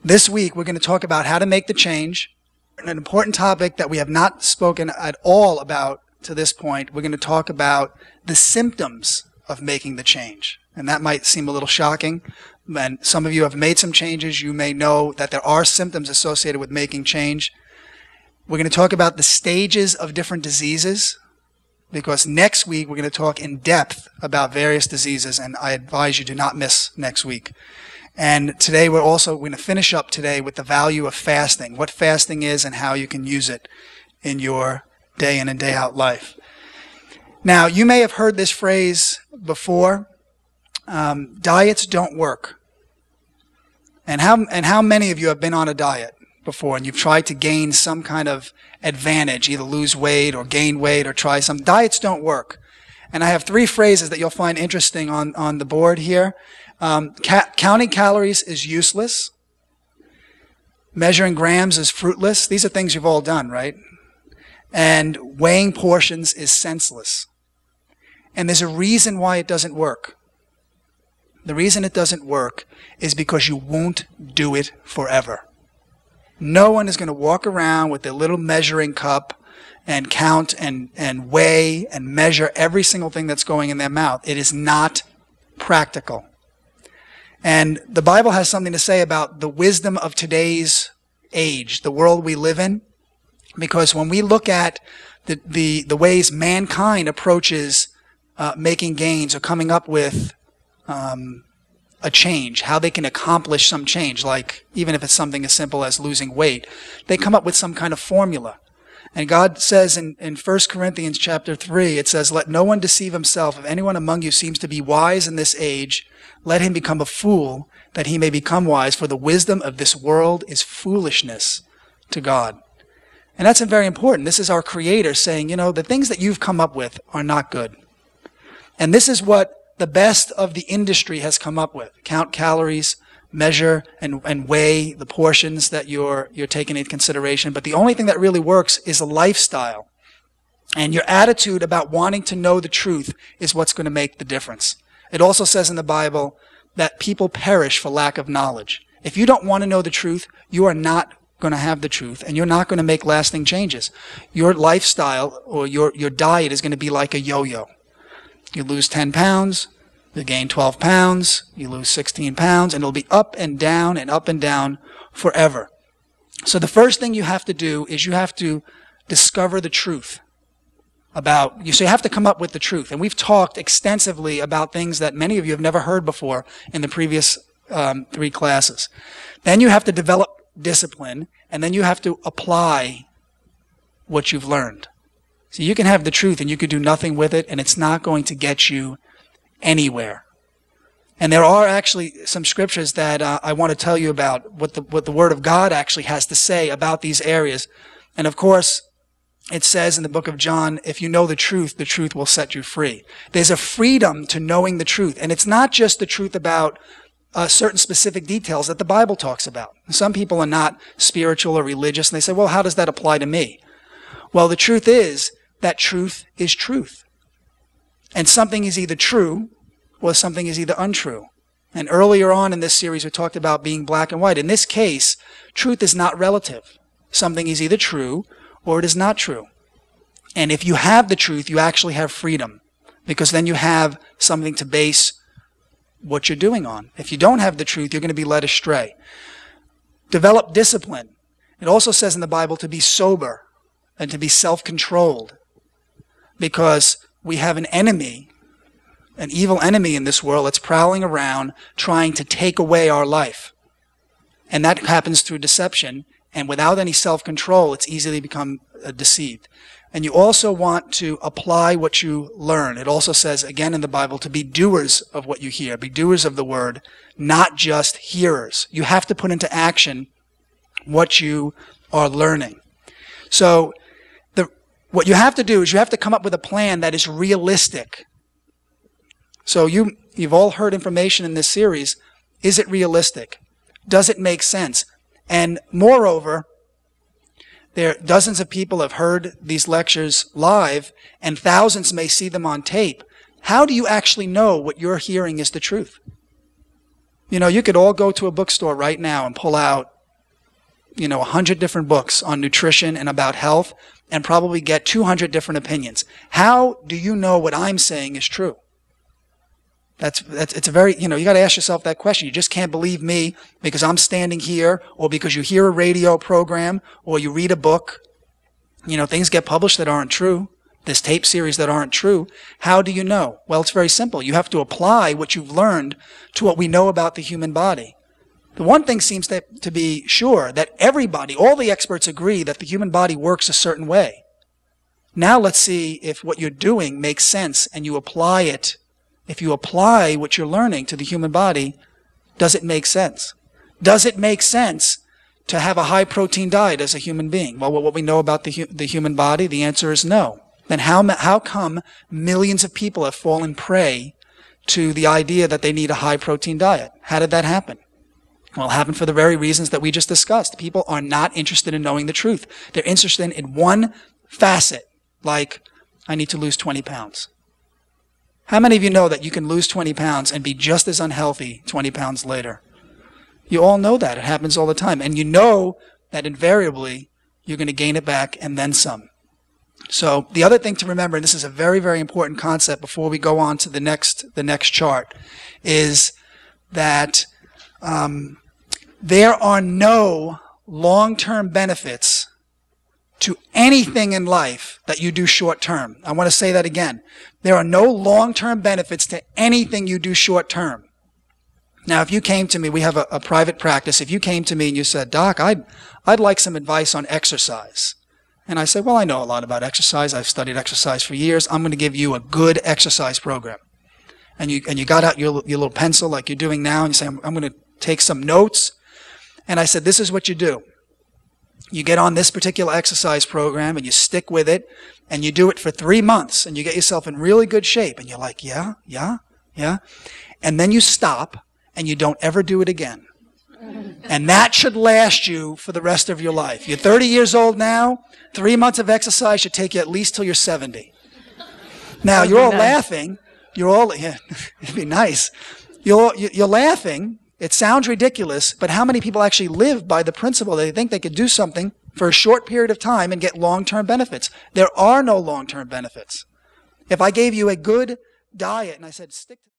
This week, we're going to talk about how to make the change, an important topic that we have not spoken at all about to this point. We're going to talk about the symptoms of making the change. And that might seem a little shocking. And some of you have made some changes. You may know that there are symptoms associated with making change. We're going to talk about the stages of different diseases, because next week we're going to talk in depth about various diseases, and I advise you do not miss next week. And today we're going to finish up today with the value of fasting, what fasting is and how you can use it in your day in and day out life. Now, you may have heard this phrase before, diets don't work. And how many of you have been on a diet before and you've tried to gain some kind of advantage, either lose weight or gain weight or try some? Diets don't work. And I have three phrases that you'll find interesting on the board here. Counting calories is useless. Measuring grams is fruitless. These are things you've all done, right? And weighing portions is senseless. And there's a reason why it doesn't work. The reason it doesn't work is because you won't do it forever. No one is going to walk around with their little measuring cup and count and weigh and measure every single thing that's going in their mouth. It is not practical. And the Bible has something to say about the wisdom of today's age, the world we live in, because when we look at the ways mankind approaches making gains or coming up with a change, how they can accomplish some change, like even if it's something as simple as losing weight, they come up with some kind of formula. And God says in 1 Corinthians chapter 3, it says, "Let no one deceive himself. If anyone among you seems to be wise in this age, let him become a fool, that he may become wise. For the wisdom of this world is foolishness to God." And that's very important. This is our Creator saying, the things that you've come up with are not good. And this is what the best of the industry has come up with. Count calories, measure and weigh the portions that you're taking into consideration. But the only thing that really works is a lifestyle. And your attitude about wanting to know the truth is what's going to make the difference. It also says in the Bible that people perish for lack of knowledge. If you don't want to know the truth, you are not going to have the truth, and you're not going to make lasting changes. Your lifestyle or your diet is going to be like a yo-yo. You lose 10 pounds, you gain 12 pounds, you lose 16 pounds, and it'll be up and down forever. So the first thing you have to do is you have to discover the truth about you. So you have to come up with the truth. And we've talked extensively about things that many of you have never heard before in the previous 3 classes. Then you have to develop discipline, and then you have to apply what you've learned. So you can have the truth and you could do nothing with it, and it's not going to get you anywhere. And there are actually some scriptures that I want to tell you about, what the Word of God actually has to say about these areas. And of course, it says in the book of John, if you know the truth will set you free. There's a freedom to knowing the truth. And it's not just the truth about certain specific details that the Bible talks about. Some people are not spiritual or religious, and they say, well, how does that apply to me? Well, the truth is that truth is truth. And something is either true or something is either untrue. And earlier on in this series, we talked about being black and white. In this case, truth is not relative. Something is either true or it is not true. And if you have the truth, you actually have freedom, because then you have something to base what you're doing on. If you don't have the truth, you're going to be led astray. Develop discipline. It also says in the Bible to be sober and to be self-controlled, because we have an enemy, an evil enemy in this world that's prowling around trying to take away our life. And that happens through deception. And without any self-control, it's easy to become deceived. And you also want to apply what you learn. It also says, again in the Bible, to be doers of what you hear. Be doers of the word, not just hearers. You have to put into action what you are learning. So what you have to do is you have to come up with a plan that is realistic. So you've all heard information in this series. Is it realistic? Does it make sense? And moreover, dozens of people have heard these lectures live, and thousands may see them on tape. How do you actually know what you're hearing is the truth? You could all go to a bookstore right now and pull out 100 different books on nutrition and about health and probably get 200 different opinions. How do you know what I'm saying is true? It's a very, you got to ask yourself that question. You just can't believe me because I'm standing here, or because you hear a radio program, or you read a book. Things get published that aren't true. There's tape series that aren't true. How do you know? Well, it's very simple. You have to apply what you've learned to what we know about the human body. The one thing seems to be sure, that everybody, all the experts agree that the human body works a certain way. Now let's see if what you're doing makes sense and you apply it. If you apply what you're learning to the human body, does it make sense? Does it make sense to have a high-protein diet as a human being? Well, what we know about the human body, the answer is no. Then how come millions of people have fallen prey to the idea that they need a high-protein diet? How did that happen? Well, it happened for the very reasons that we just discussed. People are not interested in knowing the truth. They're interested in one facet, like, I need to lose 20 pounds. How many of you know that you can lose 20 pounds and be just as unhealthy 20 pounds later? You all know that. It happens all the time. And you know that invariably you're going to gain it back and then some. So the other thing to remember, and this is a very, very important concept before we go on to the next chart, is that there are no long-term benefits to anything in life that you do short-term. I want to say that again. There are no long-term benefits to anything you do short-term. Now, if you came to me, we have a private practice. If you came to me and you said, Doc, I'd like some advice on exercise. And I said, well, I know a lot about exercise. I've studied exercise for years. I'm going to give you a good exercise program. And you got out your little pencil like you're doing now, and you say, I'm going to take some notes. And I said, this is what you do. You get on this particular exercise program and you stick with it, and you do it for 3 months, and you get yourself in really good shape. And you're like, yeah. And then you stop, and you don't ever do it again. And that should last you for the rest of your life. You're 30 years old now. 3 months of exercise should take you at least till you're 70. Now, you're all laughing. Yeah, it'd be nice. You're laughing. It sounds ridiculous, but how many people actually live by the principle that they think they could do something for a short period of time and get long-term benefits? There are no long-term benefits. If I gave you a good diet and I said, stick to